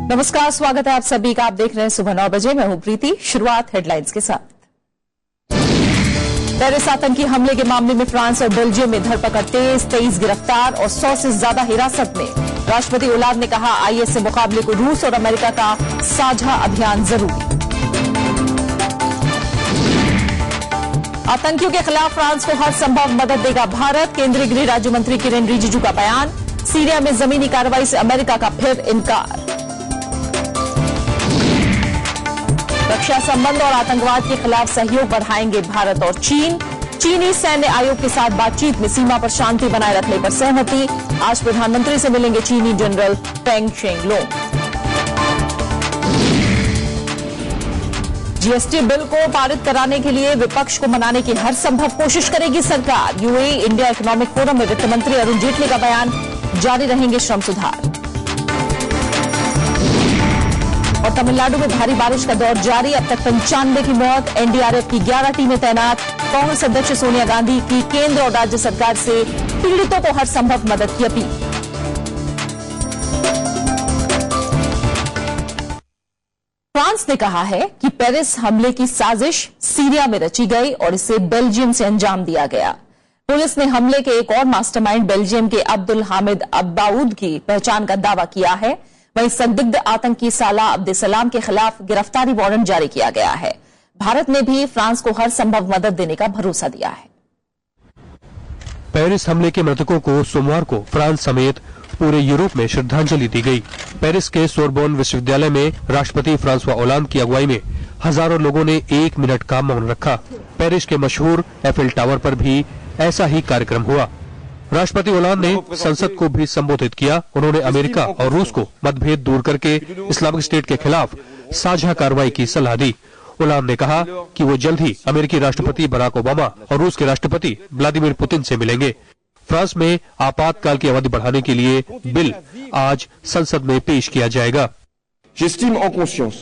नमस्कार, स्वागत है आप सभी का। आप देख रहे हैं सुबह 9 बजे। मैं हूं प्रीति। शुरुआत हेडलाइंस के साथ। पेरिस आतंकी हमले के मामले में फ्रांस और बेल्जियम में धरपकड़ तेज, 23 गिरफ्तार और 100 से ज्यादा हिरासत में। राष्ट्रपति ओलांद ने कहा, आईएस से मुकाबले को रूस और अमेरिका का साझा अभियान जरूरी। आतंकियों के खिलाफ फ्रांस को हर संभव मदद देगा भारत। केंद्रीय गृह राज्य मंत्री किरेन रिजिजू का बयान। सीरिया में जमीनी कार्रवाई से अमेरिका का फिर इनकार। रक्षा संबंध और आतंकवाद के खिलाफ सहयोग बढ़ाएंगे भारत और चीन। चीनी सैन्य आयोग के साथ बातचीत में सीमा पर शांति बनाए रखने पर सहमति। आज प्रधानमंत्री से मिलेंगे चीनी जनरल पेंग शेंगलोंग। जीएसटी बिल को पारित कराने के लिए विपक्ष को मनाने की हर संभव कोशिश करेगी सरकार। यूएई इंडिया इकोनॉमिक फोरम में वित्त मंत्री अरुण जेटली का बयान, जारी रहेंगे श्रम सुधार। और तमिलनाडु में भारी बारिश का दौर जारी, अब तक 95 की मौत। एनडीआरएफ की 11 टीमें तैनात। कांग्रेस अध्यक्ष सोनिया गांधी की केंद्र और राज्य सरकार से पीड़ितों को हर संभव मदद की अपील। फ्रांस ने कहा है कि पेरिस हमले की साजिश सीरिया में रची गई और इसे बेल्जियम से अंजाम दिया गया। पुलिस ने हमले के एक और मास्टरमाइंड बेल्जियम के अब्दुल हामिद अब्बाउद की पहचान का दावा किया है। वहीं संदिग्ध आतंकी साला अब्देसलाम के खिलाफ गिरफ्तारी वारंट जारी किया गया है। भारत ने भी फ्रांस को हर संभव मदद देने का भरोसा दिया है। पेरिस हमले के मृतकों को सोमवार को फ्रांस समेत पूरे यूरोप में श्रद्धांजलि दी गई। पेरिस के सोरबोन विश्वविद्यालय में राष्ट्रपति फ्रांसवा ओलांद की अगुवाई में हजारों लोगों ने 1 मिनट का मौन रखा। पेरिस के मशहूर एफिल टावर पर भी ऐसा ही कार्यक्रम हुआ। राष्ट्रपति ओलांद ने संसद को भी संबोधित किया। उन्होंने अमेरिका और रूस को मतभेद दूर करके इस्लामिक स्टेट के खिलाफ साझा कार्रवाई की सलाह दी। ओलांद ने कहा कि वो जल्द ही अमेरिकी राष्ट्रपति बराक ओबामा और रूस के राष्ट्रपति व्लादिमीर पुतिन से मिलेंगे। फ्रांस में आपातकाल की अवधि बढ़ाने के लिए बिल आज संसद में पेश किया जाएगा। J'estime en conscience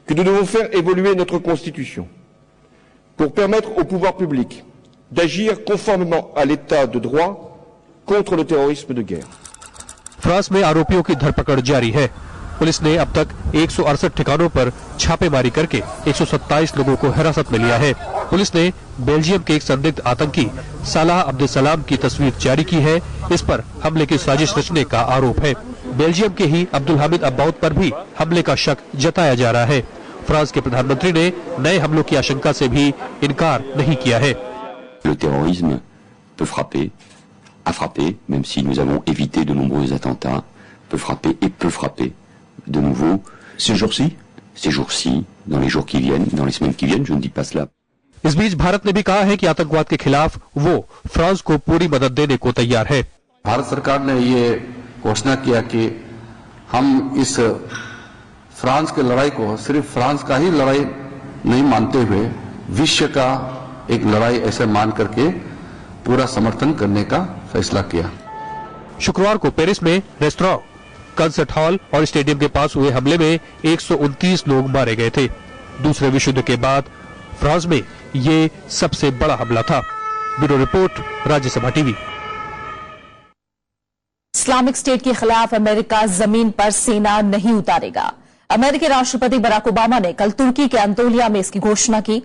que nous devons faire évoluer notre constitution pour permettre au pouvoir public d'agir conformément à l'état de droit contre le terrorisme de guerre। France में आरोपियों की धरपकड़ जारी है। पुलिस ने अब तक 168 ठिकानों पर छापेमारी करके 127 लोगों को हिरासत में लिया है। पुलिस ने बेल्जियम के एक संदिग्ध आतंकी सालाह अब्देसलाम की तस्वीर जारी की है। इस पर हमले की साजिश रचने का आरोप है। बेल्जियम के ही अब्दुल हामिद अब्बाउद पर भी हमले का शक जताया जा रहा है। फ्रांस के प्रधानमंत्री ने नए हमलों की आशंका से भी इनकार नहीं किया है। Le terrorisme peut frapper, a frappé, même si nous avons évité de nombreux attentats, peut frapper et peut frapper de nouveau ces jours-ci, dans les jours qui viennent, dans les semaines qui viennent, je ne dis pas cela। इस बीच भारत ने भी कहा है कि आतंकवाद के खिलाफ वो फ्रांस को पूरी मदद देने को तैयार है। भारत सरकार ने ये घोषणा किया कि हम इस फ्रांस की लड़ाई को सिर्फ फ्रांस का ही लड़ाई नहीं मानते हुए विश्व का एक लड़ाई ऐसे मान करके पूरा समर्थन करने का फैसला किया। शुक्रवार को पेरिस में रेस्तरां, कंसर्ट हॉल और स्टेडियम के पास हुए हमले में 129 लोग मारे गए थे। दूसरे विश्व युद्ध के बाद फ्रांस में ये सबसे बड़ा हमला था। Bureau report, Rajya Sabha TV. Islamic state के खिलाफ अमेरिका जमीन पर सेना नहीं उतारेगा। अमेरिकी राष्ट्रपति बराक ओबामा ने कल तुर्की के अंतोलिया में इसकी घोषणा की।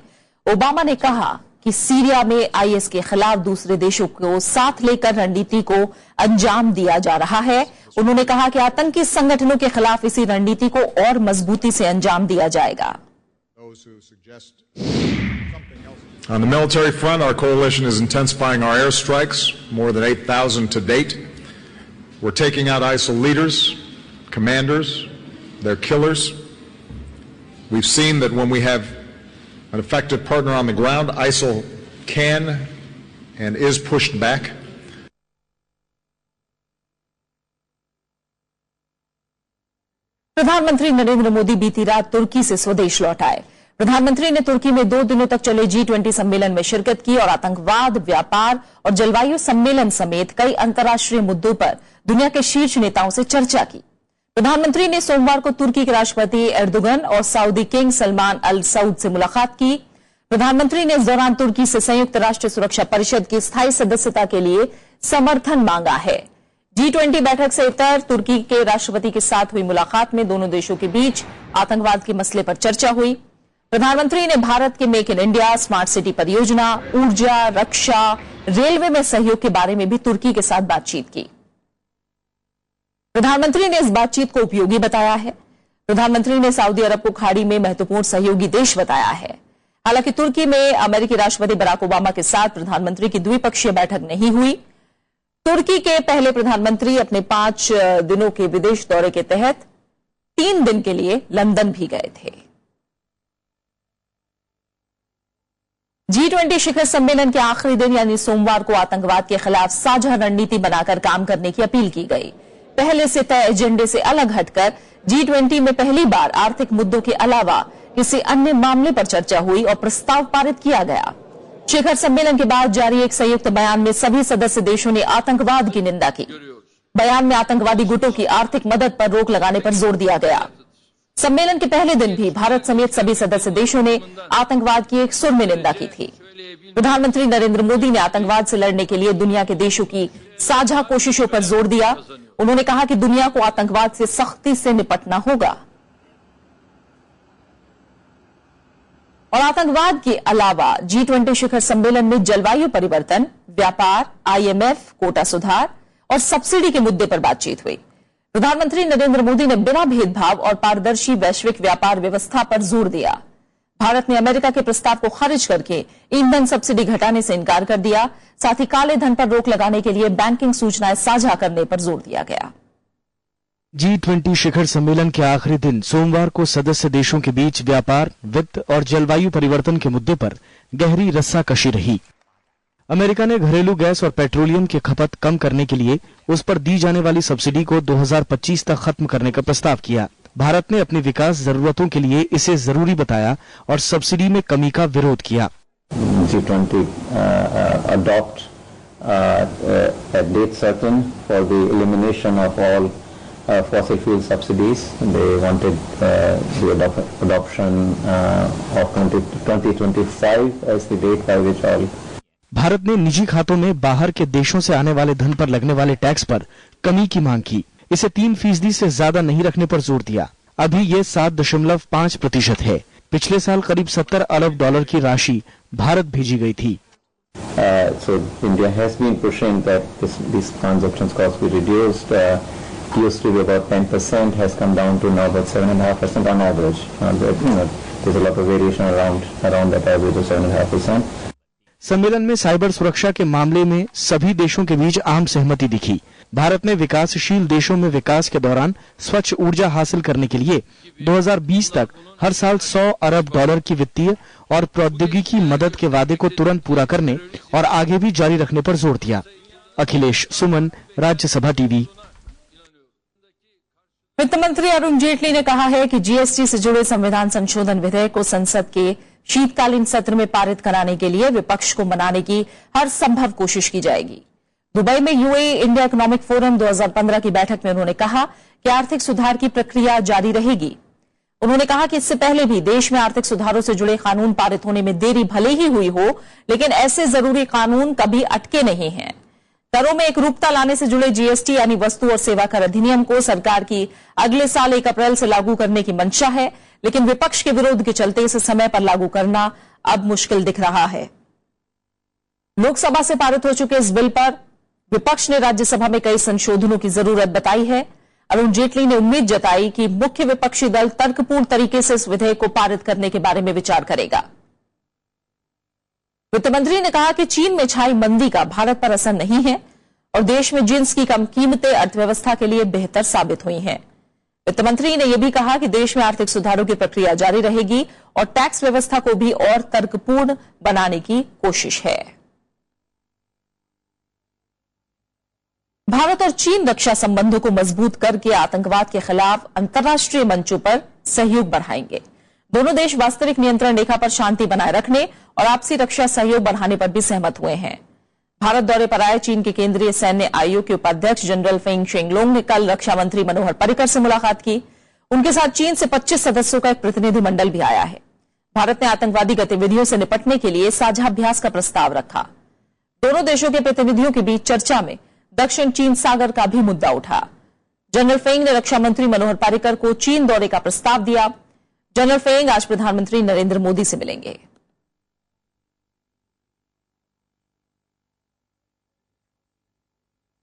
ओबामा ने कहा कि सीरिया में आईएस के खिलाफ दूसरे देशों को साथ लेकर रणनीति को अंजाम दिया जा रहा है। उन्होंने कहा कि आतंकी संगठनों के खिलाफ इसी रणनीति को और मजबूती से अंजाम दिया जाएगा। On the military front, our coalition is intensifying our airstrikes, more than 8,000 to date. We're taking out ISIL leaders, commanders, their killers. We've seen that when we have an effective partner on the ground, ISIL can and is pushed back. प्रधानमंत्री नरेंद्र मोदी बीती रात तुर्की से स्वदेश लौट आए। प्रधानमंत्री ने तुर्की में 2 दिनों तक चले G20 सम्मेलन में शिरकत की और आतंकवाद, व्यापार और जलवायु सम्मेलन समेत कई अंतर्राष्ट्रीय मुद्दों पर दुनिया के शीर्ष नेताओं से चर्चा की। प्रधानमंत्री ने सोमवार को तुर्की के राष्ट्रपति एर्दोगन और सऊदी किंग सलमान अल सऊद से मुलाकात की। प्रधानमंत्री ने इस दौरान तुर्की से संयुक्त राष्ट्र सुरक्षा परिषद की स्थायी सदस्यता के लिए समर्थन मांगा है। G20 बैठक से इतर तुर्की के राष्ट्रपति के साथ हुई मुलाकात में दोनों देशों के बीच आतंकवाद के मसले पर चर्चा हुई। प्रधानमंत्री ने भारत के make in India, smart city परियोजना, ऊर्जा, रक्षा, रेलवे में सहयोग के बारे में भी तुर्की के साथ बातचीत की। प्रधानमंत्री ने इस बातचीत को उपयोगी बताया है। प्रधानमंत्री ने सऊदी अरब को खाड़ी में महत्वपूर्ण सहयोगी देश बताया है। हालांकि तुर्की में अमेरिकी राष्ट्रपति बराक ओबामा के साथ प्रधानमंत्री की द्विपक्षीय बैठक नहीं हुई। तुर्की के पहले प्रधानमंत्री अपने 5 दिनों के विदेश दौरे के तहत 3 दिन के लिए लंदन भी गए थे। G20 शिखर सम्मेलन के आखिरी दिन यानी सोमवार को आतंकवाद के खिलाफ साझा रणनीति बनाकर काम करने की अपील की गई। पहले से तय एजेंडे से अलग हटकर G20 में पहली बार आर्थिक मुद्दों के अलावा किसी अन्य मामले पर चर्चा हुई और प्रस्ताव पारित किया गया। शिखर सम्मेलन के बाद जारी एक संयुक्त बयान में सभी सदस्य देशों ने आतंकवाद की निंदा की। बयान में आतंकवादी गुटों की आर्थिक मदद पर रोक लगाने पर जोर दिया गया। सम्मेलन के पहले दिन भी भारत समेत सभी सदस्य देशों ने आतंकवाद की एक सुर में निंदा की थी। प्रधानमंत्री नरेंद्र मोदी ने आतंकवाद से लड़ने के लिए दुनिया के देशों की साझा कोशिशों पर जोर दिया। उन्होंने कहा कि दुनिया को आतंकवाद से सख्ती से निपटना होगा और आतंकवाद के अलावा G20 शिखर सम्मेलन में जलवायु परिवर्तन, व्यापार, IMF, कोटा सुधार और सब्सिडी के मुद्दे पर बातचीत हुई। प्रधानमंत्री नरेंद्र मोदी ने बिना भेदभाव और पारदर्शी वैश्विक व्यापार व्यवस्था पर जोर दिया। भारत ने अमेरिका के प्रस्ताव को खारिज करके ईंधन सब्सिडी घटाने से इनकार कर दिया। साथ ही काले धन पर रोक लगाने के लिए बैंकिंग सूचनाएं साझा करने पर जोर दिया गया। G20 शिखर सम्मेलन के आखिरी दिन सोमवार को सदस्य देशों के बीच व्यापार, वित्त और जलवायु परिवर्तन के मुद्दे पर गहरी रस्साकशी रही। अमेरिका ने घरेलू गैस और पेट्रोलियम की खपत कम करने के लिए उस पर दी जाने वाली सब्सिडी को 2025 तक खत्म करने का प्रस्ताव किया। भारत ने अपनी विकास जरूरतों के लिए इसे जरूरी बताया और सब्सिडी में कमी का विरोध किया। G20 adopt a date certain for the elimination of all fossil fuel subsidies. They wanted the adoption of 2025 as the date by which all. Bharat ने निजी खातों में बाहर के देशों से आने वाले धन पर लगने वाले टैक्स पर कमी की मांग की। इसे 3% से ज्यादा नहीं रखने पर जोर दिया। अभी ये 7.5% है। पिछले साल करीब $70 अरब की राशि भारत भेजी गई थी। So India has been pushing that these transactions costs be reduced. Used to be about 10%, has come down to now about 7.5% on average. There's a lot of variation around that average of 7.5%. सम्मेलन में cyber सुरक्षा के मामले में सभी देशों के बीच आम सहमति दिखी। भारत ने विकासशील देशों में विकास के दौरान स्वच्छ ऊर्जा हासिल करने के लिए 2020 तक हर साल $100 अरब की वित्तीय और प्रौद्योगिकी मदद के वादे को तुरंत पूरा करने और आगे भी जारी रखने पर जोर दिया। अखिलेश सुमन, राज्यसभा टीवी। वित्त मंत्री अरुण जेटली ने कहा है कि जीएसटी से जुड़े संविधान संशोधन विधेयक को संसद के शीतकालीन सत्र में पारित कराने के लिए विपक्ष को मनाने की हर संभव कोशिश की जाएगी। दुबई में यूएई इंडिया इकोनॉमिक फोरम 2015 की बैठक में उन्होंने कहा कि आर्थिक सुधार की प्रक्रिया जारी रहेगी। उन्होंने कहा कि इससे पहले भी देश में आर्थिक सुधारों से जुड़े कानून पारित होने में देरी भले ही हुई हो, लेकिन ऐसे जरूरी कानून कभी अटके नहीं हैं। करों में एकरूपता लाने से जुड़े जीएसटी यानी वस्तु और सेवा कर अधिनियम को सरकार की अगले साल 1 अप्रैल से लागू करने की मंशा है, लेकिन विपक्ष के विरोध के चलते इसे समय पर लागू करना अब मुश्किल दिख रहा है। लोकसभा से पारित हो चुके इस बिल पर विपक्ष ने राज्यसभा में कई संशोधनों की जरूरत बताई है। अरुण जेटली ने उम्मीद जताई कि मुख्य विपक्षी दल तर्कपूर्ण तरीके से इस विधेयक को पारित करने के बारे में विचार करेगा। वित्त मंत्री ने कहा कि चीन में छाई मंदी का भारत पर असर नहीं है और देश में जिंस की कम कीमतें अर्थव्यवस्था के लिए बेहतर साबित हुई हैं। वित्त मंत्री ने यह भी कहा कि देश में आर्थिक सुधारों की प्रक्रिया जारी रहेगी और टैक्स व्यवस्था को भी और तर्कपूर्ण बनाने की कोशिश है। भारत और चीन रक्षा संबंधों को मजबूत करके आतंकवाद के खिलाफ अंतर्राष्ट्रीय मंचों पर सहयोग बढ़ाएंगे। दोनों देश वास्तविक नियंत्रण रेखा पर शांति बनाए रखने और आपसी रक्षा सहयोग बढ़ाने पर भी सहमत हुए हैं। भारत दौरे पर आए चीन के केंद्रीय सैन्य आयोग के उपाध्यक्ष जनरल फेंग शेंगलोंग ने कल रक्षा मंत्री मनोहर पर्रिकर से मुलाकात की। उनके साथ चीन से 25 सदस्यों का एक प्रतिनिधिमंडल भी आया है। भारत ने आतंकवादी गतिविधियों से निपटने के लिए साझा अभ्यास का प्रस्ताव रखा। दोनों देशों के प्रतिनिधियों के बीच चर्चा में दक्षिण चीन सागर का भी मुद्दा उठा। जनरल फेंग ने रक्षा मंत्री मनोहर पर्रिकर को चीन दौरे का प्रस्ताव दिया। जनरल फेंग आज प्रधानमंत्री नरेंद्र मोदी से मिलेंगे।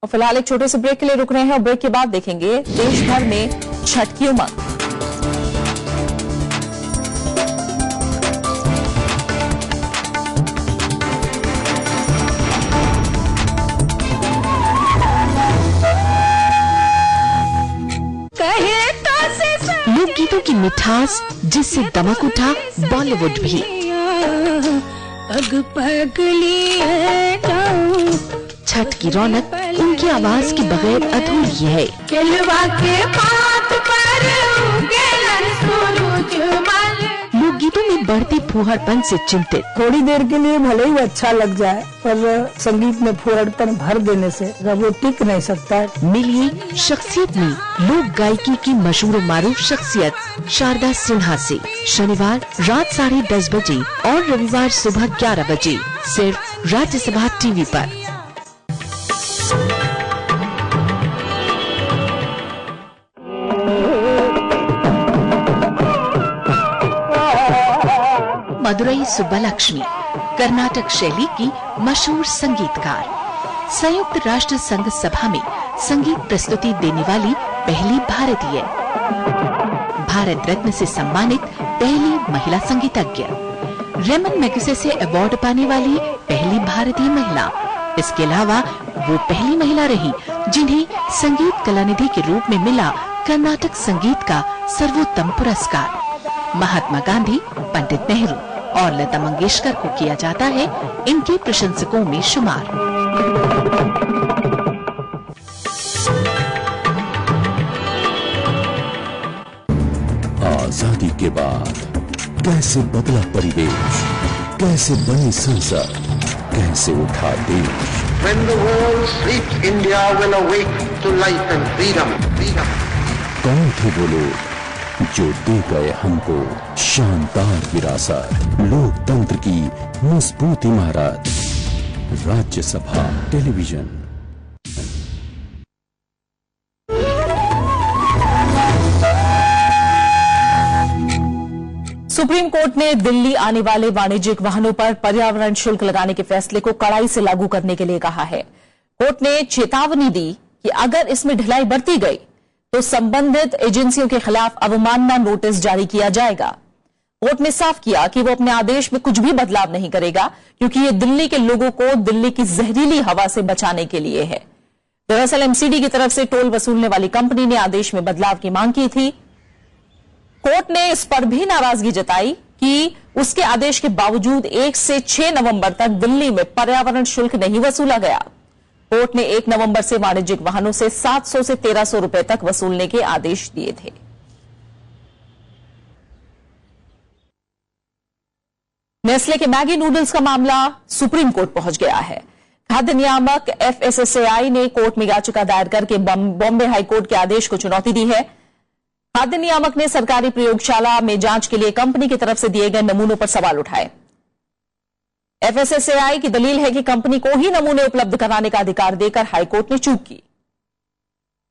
और फिलहाल एक छोटे से ब्रेक के लिए रुक रहे हैं और ब्रेक के बाद देखेंगे देश भर में छठ की उमंग। लोकगीतों की मिठास जिससे दमक उठा बॉलीवुड भी। छठ की रौनक उनकी आवाज के बगैर अधूरी है। लोकगीतों में बढ़ती फूहड़पन से चिंतित। थोड़ी देर के लिए भले ही अच्छा लग जाए, पर संगीत में फूहड़पन भर देने से वो टिक नहीं सकता। मिलिए शख्सियत में लोक गायकी की मशहूर मारूफ शख्सियत शारदा सिन्हा से। शनिवार रात 10:30 बजे और रविवार सुबह 11 बजे सिर्फ राज्यसभा टीवी पर। मदुरई सुब्बालक्ष्मी कर्नाटक शैली की मशहूर संगीतकार, संयुक्त राष्ट्र संघ सभा में संगीत प्रस्तुति देने वाली पहली भारतीय, भारत रत्न से सम्मानित पहली महिला संगीतज्ञ, रेमन मैगसेसे से अवार्ड पाने वाली पहली भारतीय महिला। इसके अलावा वो पहली महिला रही जिन्हें संगीत कलानिधि के रूप में मिला कर्नाटक संगीत का सर्वोत्तम पुरस्कार। महात्मा गांधी, पंडित नेहरू और लता मंगेशकर को किया जाता है इनके प्रशंसकों में शुमार। आजादी के बाद कैसे बदला परिवेश, कैसे बनी संसद, कैसे उठा देश। When the world sleeps, India will awake to life and freedom. कौन थे वो लोग जो दे गए हमको शानदार विरासत, लोकतंत्र की मजबूत इमारत। राज्यसभा टेलीविजन। सुप्रीम कोर्ट ने दिल्ली आने वाले वाणिज्यिक वाहनों पर पर्यावरण शुल्क लगाने के फैसले को कड़ाई से लागू करने के लिए कहा है। कोर्ट ने चेतावनी दी कि अगर इसमें ढिलाई बरती गई तो संबंधित एजेंसियों के खिलाफ अवमानना नोटिस जारी किया जाएगा। कोर्ट ने साफ किया कि वो अपने आदेश में कुछ भी बदलाव नहीं करेगा क्योंकि ये दिल्ली के लोगों को दिल्ली की जहरीली हवा से बचाने के लिए है। दरअसल एमसीडी की तरफ से टोल वसूलने वाली कंपनी ने आदेश में बदलाव की मांग की थी। कोर्ट ने इस पर भी नाराजगी जताई कि उसके आदेश के बावजूद 1 से 6 नवंबर तक दिल्ली में पर्यावरण शुल्क नहीं वसूला गया। कोर्ट ने 1 नवंबर से वाणिज्यिक वाहनों से 700 से 1300 रुपए तक वसूलने के आदेश दिए थे। नेस्ले के मैगी नूडल्स का मामला सुप्रीम कोर्ट पहुंच गया है। खाद्य नियामक FSSAI ने कोर्ट में याचिका दायर करके बॉम्बे हाईकोर्ट के आदेश को चुनौती दी है। खाद्य नियामक ने सरकारी प्रयोगशाला में जांच के लिए कंपनी की तरफ से दिए गए नमूनों पर सवाल उठाए। FSSAI की दलील है कि कंपनी को ही नमूने उपलब्ध कराने का अधिकार देकर हाईकोर्ट ने चूक की।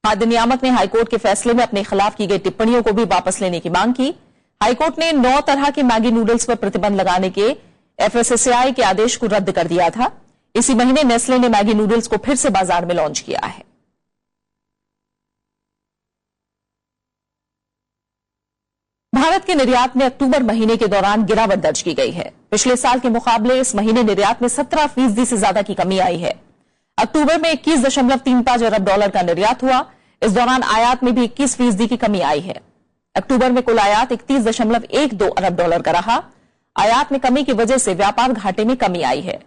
खाद्य नियामक ने हाईकोर्ट के फैसले में अपने खिलाफ की गई टिप्पणियों को भी वापस लेने की मांग की। हाईकोर्ट ने 9 तरह के मैगी नूडल्स पर प्रतिबंध लगाने के FSSAI के आदेश को रद्द कर दिया था। इसी महीने नेस्ले ने मैगी नूडल्स को फिर से बाजार में लॉन्च किया है। भारत के निर्यात में अक्टूबर महीने के दौरान गिरावट दर्ज की गई है। पिछले साल के मुकाबले इस महीने निर्यात में 17% से ज्यादा की कमी आई है। अक्टूबर में 21.35 अरब डॉलर का निर्यात हुआ। इस दौरान आयात में भी 21% की कमी आई है। अक्टूबर में कुल आयात 31.12 अरब डॉलर का रहा। आयात में कमी की वजह से व्यापार घाटे में कमी आई है।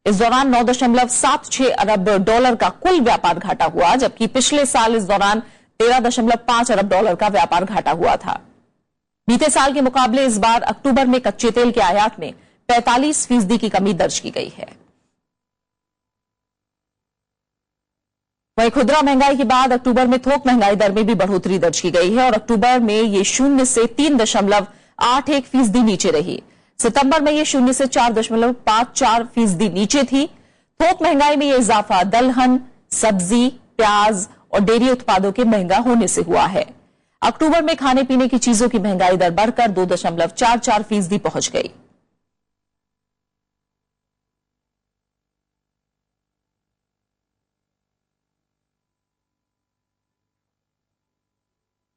इस दौरान 9.76 अरब डॉलर का कुल व्यापार घाटा हुआ, जबकि पिछले साल इस दौरान 13.5 अरब डॉलर का व्यापार घाटा हुआ था। बीते साल के मुकाबले इस बार अक्टूबर में कच्चे तेल के आयात में 45% की कमी दर्ज की गई है। वहीं खुदरा महंगाई के बाद अक्टूबर में थोक महंगाई दर में भी बढ़ोतरी दर्ज की गई है और अक्टूबर में ये 0 से 3.81% नीचे रही। सितंबर में ये 0 से 4.54% नीचे थी। थोक महंगाई में ये इजाफा दलहन, सब्जी, प्याज और डेयरी उत्पादों के महंगा होने से हुआ है। अक्टूबर में खाने पीने की चीजों की महंगाई दर बढ़कर 2.44% पहुंच गई।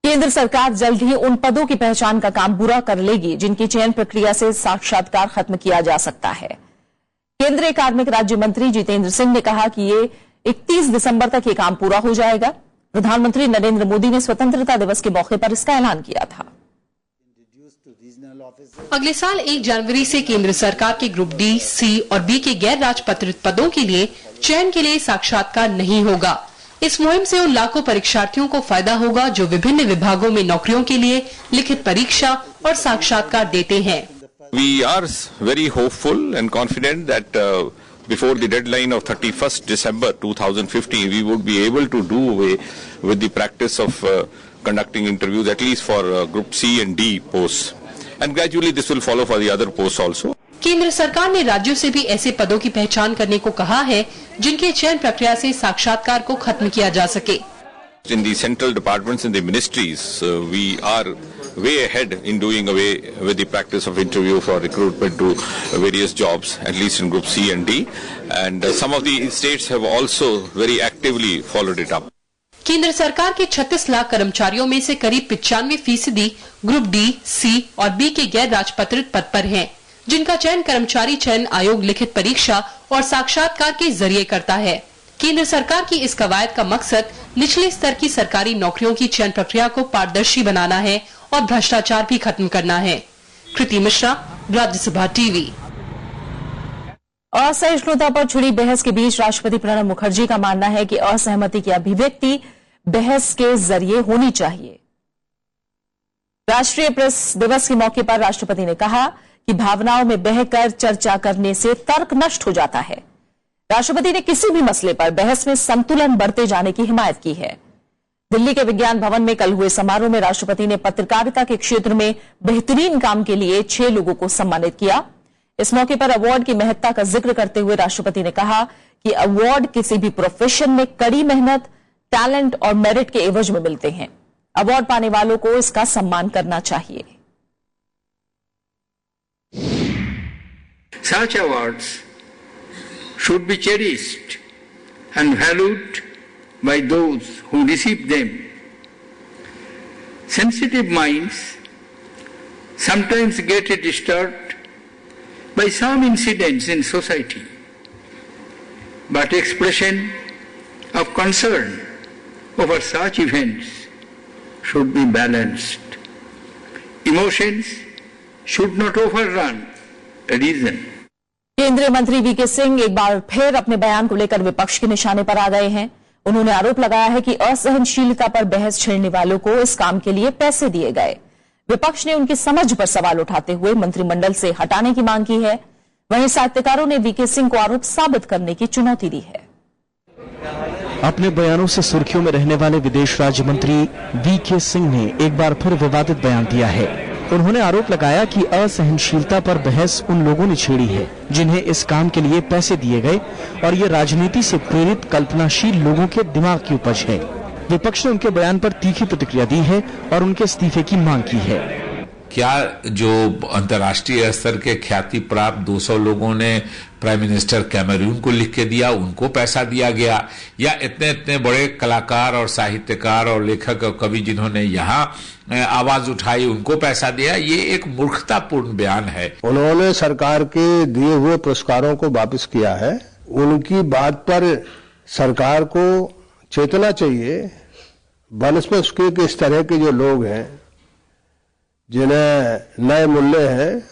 केंद्र सरकार जल्द ही उन पदों की पहचान का काम पूरा कर लेगी जिनकी चयन प्रक्रिया से साक्षात्कार खत्म किया जा सकता है। केंद्रीय कार्मिक राज्य मंत्री जितेंद्र सिंह ने कहा कि ये 31 दिसंबर तक ये काम पूरा हो जाएगा। प्रधानमंत्री नरेंद्र मोदी ने स्वतंत्रता दिवस के मौके पर इसका ऐलान किया था। अगले साल 1 जनवरी से केंद्र सरकार के ग्रुप डी, सी और बी के गैर राजपत्रित पदों के लिए चयन के लिए साक्षात्कार नहीं होगा। इस मुहिम से उन लाखों परीक्षार्थियों को फायदा होगा जो विभिन्न विभागों में नौकरियों के लिए लिखित परीक्षा और साक्षात्कार देते हैं। We are very hopeful and confident that before the deadline of 31st December 2015, we would be able to do away with the practice of conducting interviews, at least for Group C and D posts. And gradually this will follow for the other posts also. केंद्र सरकार ने राज्यों से भी ऐसे पदों की पहचान करने को कहा है जिनके चयन प्रक्रिया से साक्षात्कार को खत्म किया जा सके। In the central departments and the ministries, we are way ahead in doing away with the practice of interview for recruitment to various jobs, at least in Group C and D. And some of the states have also very actively followed it up. केंद्र सरकार के 36 लाख कर्मचारियों में से करीब 95% group D, सी और B के गैर राजपत्रित पद पर हैं, जिनका चयन कर्मचारी चयन आयोग लिखित परीक्षा और साक्षात्कार के जरिए करता है। केंद्र सरकार की इस कवायद का मकसद निचले स्तर की सरकारी नौकरियों की चयन प्रक्रिया को पारदर्शी बनाना है और भ्रष्टाचार भी खत्म करना है। कृति मिश्रा, राज्यसभा टीवी। असहिष्णुता पर छिड़ी बहस के बीच राष्ट्रपति प्रणब मुखर्जी का मानना है कि असहमति की अभिव्यक्ति बहस के जरिए होनी चाहिए। राष्ट्रीय प्रेस दिवस के मौके पर राष्ट्रपति ने कहा कि भावनाओं में बहकर चर्चा करने से तर्क नष्ट हो जाता है। राष्ट्रपति ने किसी भी मसले पर बहस में संतुलन बरते जाने की हिमायत की है। दिल्ली के विज्ञान भवन में कल हुए समारोह में राष्ट्रपति ने पत्रकारिता के क्षेत्र में बेहतरीन काम के लिए 6 लोगों को सम्मानित किया। इस मौके पर अवार्ड की महत्ता का जिक्र करते हुए राष्ट्रपति ने कहा कि अवार्ड किसी भी प्रोफेशन में कड़ी मेहनत, टैलेंट और मेरिट के एवज में मिलते हैं। अवार्ड पाने वालों को इसका सम्मान करना चाहिए। Such awards should be cherished and valued by those who receive them. Sensitive minds sometimes get disturbed by some incidents in society, but expression of concern over such events should be balanced. Emotions should not overrun reason. केंद्रीय मंत्री VK Singh एक बार फिर अपने बयान को लेकर विपक्ष के निशाने पर आ गए हैं। उन्होंने आरोप लगाया है कि असहनशीलता पर बहस छेड़ने वालों को इस काम के लिए पैसे दिए गए। विपक्ष ने उनकी समझ पर सवाल उठाते हुए मंत्रिमंडल से हटाने की मांग की है। वहीं साहित्यकारों ने वीके सिंह को आरोप साबित करने की चुनौती दी है। अपने बयानों से सुर्खियों में रहने वाले विदेश राज्य मंत्री वीके सिंह ने एक बार फिर विवादित बयान दिया है। उन्होंने आरोप लगाया कि असहनशीलता पर बहस उन लोगों ने छेड़ी है जिन्हें इस काम के लिए पैसे दिए गए और ये राजनीति से प्रेरित कल्पनाशील लोगों के दिमाग की उपज है। विपक्ष ने उनके बयान पर तीखी प्रतिक्रिया दी है और उनके इस्तीफे की मांग की है। क्या जो अंतर्राष्ट्रीय स्तर के ख्याति प्राप्त 200 लोगों ने प्राइम मिनिस्टर कैमरून को लिख के दिया, उनको पैसा दिया गया, या इतने इतने बड़े कलाकार और साहित्यकार और लेखक और कवि जिन्होंने यहाँ आवाज उठाई उनको पैसा दिया? ये एक मूर्खतापूर्ण बयान है। उन्होंने सरकार के दिए हुए पुरस्कारों को वापस किया है। उनकी बात पर सरकार को चेतना चाहिए। बनस्पत के इस तरह के जो लोग हैं जिन्हें नए मूल्य हैं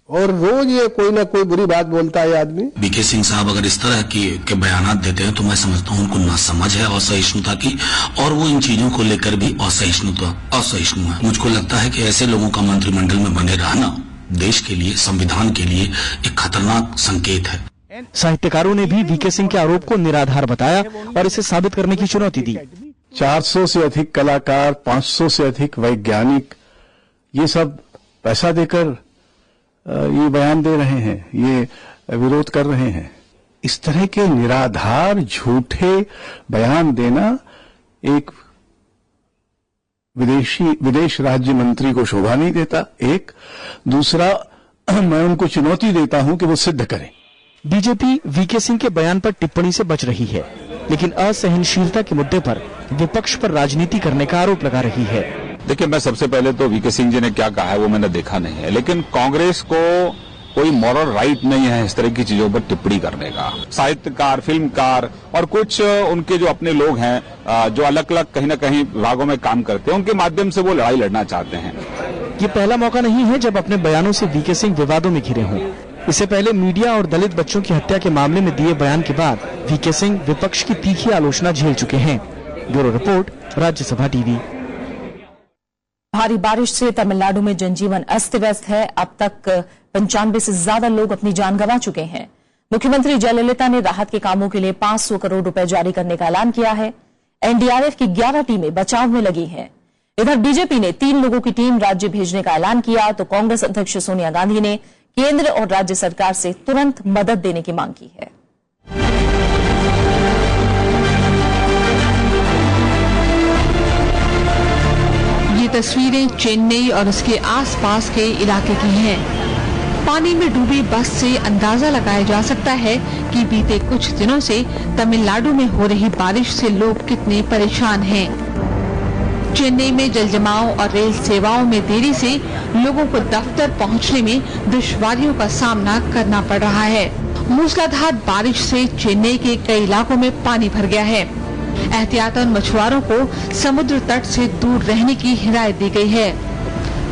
और रोज ये कोई ना कोई बुरी बात बोलता है आदमी। वीके सिंह साहब अगर इस तरह के बयान देते हैं तो मैं समझता हूँ उनको नासमझ है असहिष्णुता की, और वो इन चीजों को लेकर भी असहिष्णु है। मुझको लगता है कि ऐसे लोगों का मंत्रिमंडल में बने रहना देश के लिए, संविधान के लिए एक खतरनाक संकेत है। साहित्यकारों ने भी वीके सिंह के आरोप को निराधार बताया और इसे साबित करने की चुनौती दी। 400 से अधिक कलाकार, 500 से अधिक वैज्ञानिक, ये सब पैसा देकर ये बयान दे रहे हैं, ये विरोध कर रहे हैं। इस तरह के निराधार झूठे बयान देना एक विदेश राज्य मंत्री को शोभा नहीं देता। एक दूसरा, मैं उनको चुनौती देता हूं कि वो सिद्ध करें। बीजेपी वीके सिंह के बयान पर टिप्पणी से बच रही है, लेकिन असहनशीलता के मुद्दे पर विपक्ष पर राजनीति करने का आरोप लगा रही है। देखिए, मैं सबसे पहले तो वीके सिंह जी ने क्या कहा है वो मैंने देखा नहीं है, लेकिन कांग्रेस को कोई मॉरल राइट नहीं है इस तरह की चीजों पर टिप्पणी करने का। साहित्यकार, फिल्मकार और कुछ उनके जो अपने लोग हैं जो अलग अलग कहीं न कहीं विभागों में काम करते हैं, उनके माध्यम से वो लड़ाई लड़ना चाहते हैं। ये पहला मौका नहीं है जब अपने बयानों से वीके सिंह विवादों में घिरे हों। इससे पहले मीडिया और दलित बच्चों की हत्या के मामले में दिए बयान के बाद वीके सिंह विपक्ष की तीखी आलोचना झेल चुके हैं। Bureau report, Rajya Sabha TV. भारी बारिश से तमिलनाडु में जनजीवन अस्त व्यस्त है। अब तक 95 से ज्यादा लोग अपनी जान गंवा चुके हैं। मुख्यमंत्री जयललिता ने राहत के कामों के लिए 500 करोड़ रुपए जारी करने का ऐलान किया है। एनडीआरएफ की 11 टीमें बचाव में लगी हैं। इधर बीजेपी ने 3 लोगों की टीम राज्य भेजने का ऐलान किया, तो कांग्रेस अध्यक्ष सोनिया गांधी ने केंद्र और राज्य सरकार से तुरंत मदद देने की मांग की है। ये तस्वीरें चेन्नई और उसके आसपास के इलाके की हैं। पानी में डूबी बस से अंदाजा लगाया जा सकता है कि बीते कुछ दिनों से तमिलनाडु में हो रही बारिश से लोग कितने परेशान हैं। चेन्नई में जलजमाव और रेल सेवाओं में देरी से लोगों को दफ्तर पहुंचने में दुश्वारियों का सामना करना पड़ रहा है। मूसलाधार बारिश से चेन्नई के कई इलाकों में पानी भर गया है। एहतियातन मछुआरों को समुद्र तट से दूर रहने की हिदायत दी गई है।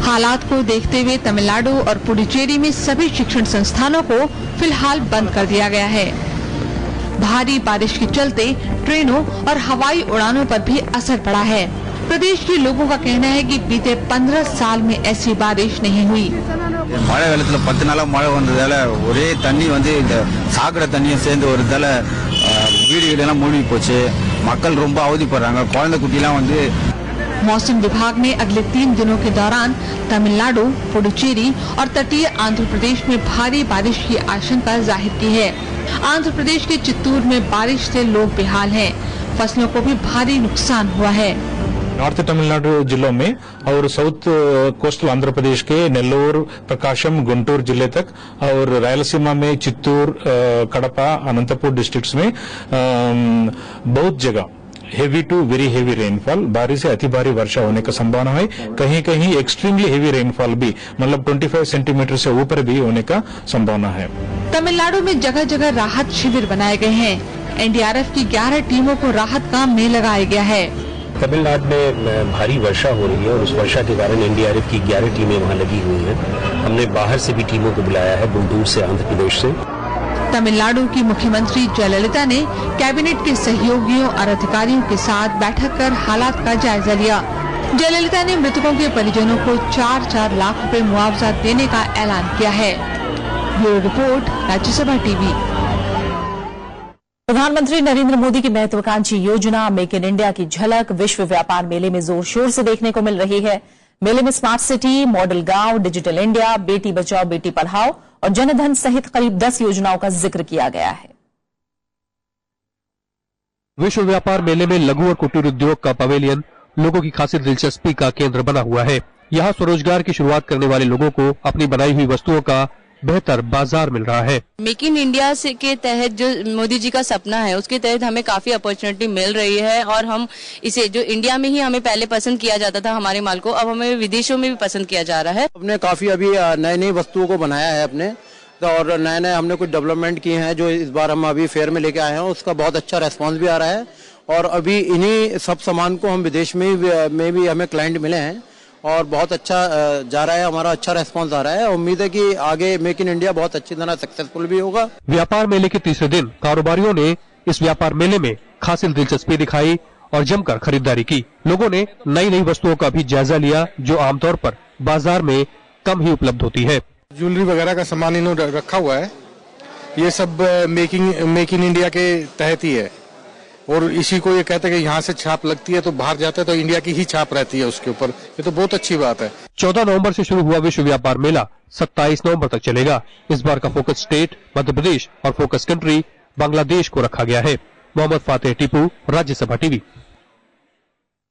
हालात को देखते हुए तमिलनाडु और पुडुचेरी में सभी शिक्षण संस्थानों को फिलहाल बंद कर दिया गया है। भारी बारिश के चलते ट्रेनों और हवाई उड़ानों पर भी असर पड़ा है। प्रदेश के लोगों का कहना है कि बीते 15 साल में ऐसी बारिश नहीं हुई। மழை வெள்ளத்துல 10 நாளா மழை வந்ததால ஒரே தண்ணி வந்து இந்த சாக்கடை தண்ணியும் சேர்ந்து வரதால வீடுகளெல்லாம் மூழ்கி போச்சு. மக்கள் ரொம்ப அவதிப்படுறாங்க. குழந்தை குட்டிலாம் வந்து मौसम विभाग ने अगले 3 दिनों के दौरान तमिलनाडु, पुडुचेरी और तटीय आंध्र प्रदेश में भारी बारिश की आशंका जाहिर की है। आंध्र प्रदेश के चित्तूर में बारिश से लोग बेहाल हैं। फसलों को भी भारी नुकसान हुआ है। नॉर्थ तमिलनाडु जिलों में और साउथ कोस्टल आंध्र प्रदेश के नेल्लोर, प्रकाशम, गुंटूर जिले तक और रायलसीमा में चित्तूर, कड़पा, अनंतपुर डिस्ट्रिक्ट्स में बहुत जगह heavy to very heavy rainfall, भारी से अति भारी वर्षा होने का संभावना है। कहीं कहीं एक्सट्रीमली हेवी रेनफॉल भी मतलब 25 सेंटीमीटर से ऊपर भी होने का संभावना है। तमिलनाडु में जगह जगह राहत शिविर बनाए गए हैं। एनडीआरएफ की 11 टीमों को राहत काम में लगाया गया है। तमिलनाडु में भारी वर्षा हो रही है और उस वर्षा के कारण एनडीआरएफ की 11 टीमें वहां लगी हुई हैं। हमने बाहर से भी टीमों को बुलाया है, गुंटूर से, आंध्र प्रदेश से। तमिलनाडु की मुख्यमंत्री जयललिता ने कैबिनेट के सहयोगियों और अधिकारियों के साथ बैठक कर हालात का जायजा लिया। जयललिता ने मृतकों के परिजनों को 4-4 लाख रुपए मुआवजा देने का ऐलान किया है। Bureau report, Rajya Sabha TV. प्रधानमंत्री नरेंद्र मोदी की महत्वाकांक्षी योजना मेक इन इंडिया की झलक विश्व व्यापार मेले में जोर शोर से देखने को मिल रही है। मेले में स्मार्ट सिटी, मॉडल गांव, डिजिटल इंडिया, बेटी बचाओ बेटी पढ़ाओ और जनधन सहित करीब 10 योजनाओं का जिक्र किया गया है। विश्व व्यापार मेले में लघु और कुटीर उद्योग का पवेलियन लोगों की खासी दिलचस्पी का केंद्र बना हुआ है। यहाँ स्वरोजगार की शुरुआत करने वाले लोगों को अपनी बनाई हुई वस्तुओं का बेहतर बाजार मिल रहा है। मेक इन इंडिया से के तहत जो मोदी जी का सपना है उसके तहत हमें काफी अपॉर्चुनिटी मिल रही है और हम इसे जो इंडिया में ही हमें पहले पसंद किया जाता था हमारे माल को, अब हमें विदेशों में भी पसंद किया जा रहा है। हमने काफी अभी नई नई वस्तुओं को बनाया है अपने और नए नए हमने कुछ डेवलपमेंट किए हैं जो इस बार हम अभी फेयर में लेके आए हैं। उसका बहुत अच्छा रेस्पॉन्स भी आ रहा है और अभी इन्हीं सब सामान को हम विदेश में भी हमें क्लाइंट मिले हैं और बहुत अच्छा जा रहा है, हमारा अच्छा रेस्पॉन्स आ रहा है। उम्मीद है कि आगे मेक इन इंडिया बहुत अच्छी तरह सक्सेसफुल भी होगा। व्यापार मेले के तीसरे दिन कारोबारियों ने इस व्यापार मेले में खासी दिलचस्पी दिखाई और जमकर खरीदारी की। लोगों ने नई नई वस्तुओं का भी जायजा लिया जो आमतौर पर बाजार में कम ही उपलब्ध होती है। ज्वेलरी वगैरह का सामान इन्होंने रखा हुआ है, ये सब मेक इन इंडिया के तहत ही है और इसी को ये कहते हैं कि यहाँ से छाप लगती है तो बाहर जाता है तो इंडिया की ही छाप रहती है उसके ऊपर। ये तो बहुत अच्छी बात है। 14 नवंबर से शुरू हुआ विश्व व्यापार मेला 27 नवंबर तक चलेगा। इस बार का फोकस स्टेट मध्य प्रदेश और फोकस कंट्री बांग्लादेश को रखा गया है। मोहम्मद फातेह टीपू, राज्यसभा टीवी।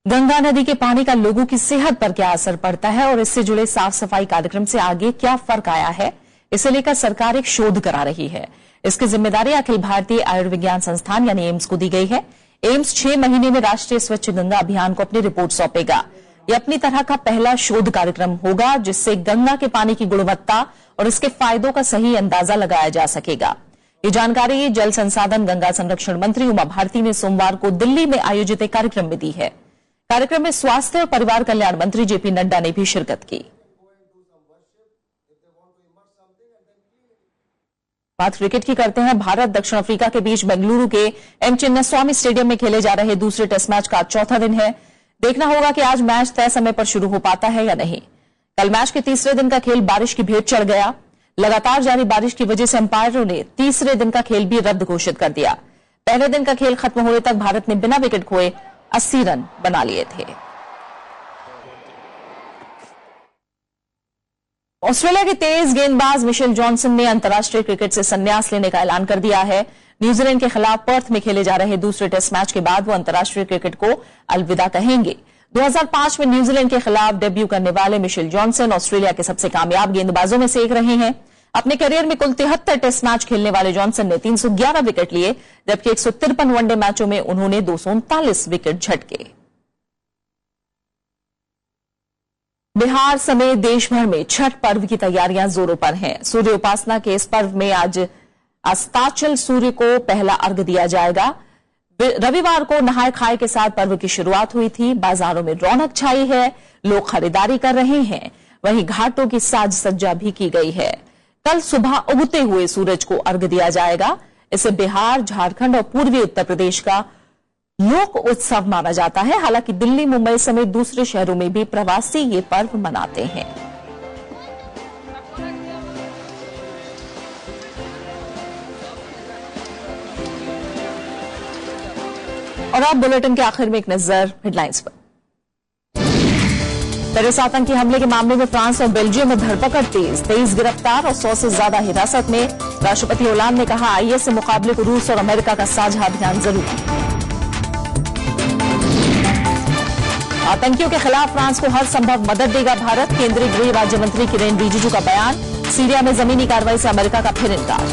गंगा नदी के पानी का लोगों की सेहत पर क्या असर पड़ता है और इससे जुड़े साफ सफाई कार्यक्रम से आगे क्या फर्क आया है, इसे लेकर सरकार एक शोध करा रही है। इसकी जिम्मेदारी अखिल भारतीय आयुर्विज्ञान संस्थान यानी एम्स को दी गई है। एम्स 6 महीने में राष्ट्रीय स्वच्छ गंगा अभियान को अपनी रिपोर्ट सौंपेगा। यह अपनी तरह का पहला शोध कार्यक्रम होगा जिससे गंगा के पानी की गुणवत्ता और इसके फायदों का सही अंदाजा लगाया जा सकेगा। ये जानकारी जल संसाधन गंगा संरक्षण मंत्री उमा भारती ने सोमवार को दिल्ली में आयोजित एक कार्यक्रम में दी है। कार्यक्रम में स्वास्थ्य और परिवार कल्याण मंत्री जेपी नड्डा ने भी शिरकत की। बात क्रिकेट की करते हैं। भारत दक्षिण अफ्रीका के बीच बेंगलुरु के एम चिन्नास्वामी स्टेडियम में खेले जा रहे दूसरे टेस्ट मैच का चौथा दिन है। देखना होगा कि आज मैच तय समय पर शुरू हो पाता है या नहीं। कल मैच के तीसरे दिन का खेल बारिश की भेंट चढ़ गया। लगातार जारी बारिश की वजह से अंपायरों ने तीसरे दिन का खेल भी रद्द घोषित कर दिया। पहले दिन का खेल खत्म होने तक भारत ने बिना विकेट खोए 80 रन बना लिए थे। ऑस्ट्रेलिया के तेज गेंदबाज मिशेल जॉनसन ने अंतर्राष्ट्रीय क्रिकेट से संन्यास लेने का ऐलान कर दिया है। न्यूजीलैंड के खिलाफ पर्थ में खेले जा रहे दूसरे टेस्ट मैच के बाद वो अंतर्राष्ट्रीय क्रिकेट को अलविदा कहेंगे। 2005 में न्यूजीलैंड के खिलाफ डेब्यू करने वाले मिशेल जॉनसन ऑस्ट्रेलिया के सबसे कामयाब गेंदबाजों में से एक रहे हैं। अपने करियर में कुल 73 टेस्ट मैच खेलने वाले जॉनसन ने 311 विकेट लिए, जबकि 153 वनडे मैचों में उन्होंने 239 विकेट झटके। बिहार समेत देश भर में छठ पर्व की तैयारियां जोरों पर हैं। सूर्य उपासना के इस पर्व में आज अस्ताचल सूर्य को पहला अर्घ्य दिया जाएगा। रविवार को नहाय खाए के साथ पर्व की शुरुआत हुई थी। बाजारों में रौनक छाई है, लोग खरीदारी कर रहे हैं। वहीं घाटों की साज सज्जा भी की गई है। कल सुबह उगते हुए सूरज को अर्घ्य दिया जाएगा। इसे बिहार, झारखंड और पूर्वी उत्तर प्रदेश का लोक उत्सव माना जाता है। हालांकि दिल्ली, मुंबई समेत दूसरे शहरों में भी प्रवासी ये पर्व मनाते हैं। और अब बुलेटिन के आखिर में एक नजर हेडलाइंस पर। पेरिस आतंकी हमले के मामले में फ्रांस और बेल्जियम में धरपकड़ तेज, 23 गिरफ्तार और 100 से ज्यादा हिरासत में। राष्ट्रपति होलांद ने कहा आईएस से मुकाबले को रूस और अमेरिका का साझा अभियान जरूरी। आतंकियों के खिलाफ फ्रांस को हर संभव मदद देगा भारत, केंद्रीय गृह राज्य मंत्री किरेन रिजिजू का बयान। सीरिया में जमीनी कार्रवाई से अमेरिका का फिर इनकार।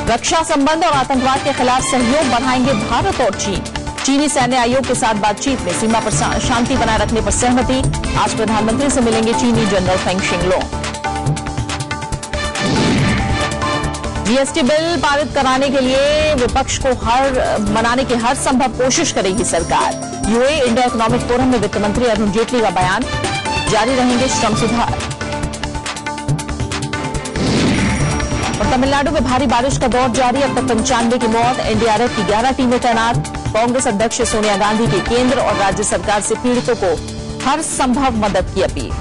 रक्षा संबंध और आतंकवाद के खिलाफ सहयोग बढ़ाएंगे भारत और चीन। चीनी सैन्य आयोग के साथ बातचीत में सीमा पर शांति बनाए रखने पर सहमति। आज प्रधानमंत्री से मिलेंगे चीनी जनरल फेंग शिंगलोंग। जीएसटी बिल पारित कराने के लिए विपक्ष को मनाने की हर संभव कोशिश करेगी सरकार। यूए इंडिया इकोनॉमिक फोरम में वित्त मंत्री अरुण जेटली का बयान। जारी रहेंगे श्रम सुधार। और तमिलनाडु में भारी बारिश का दौर जारी, अब तक 95 की मौत। एनडीआरएफ की 11 टीमें तैनात। कांग्रेस अध्यक्ष सोनिया गांधी की केंद्र और राज्य सरकार से पीड़ितों को हर संभव मदद की अपील।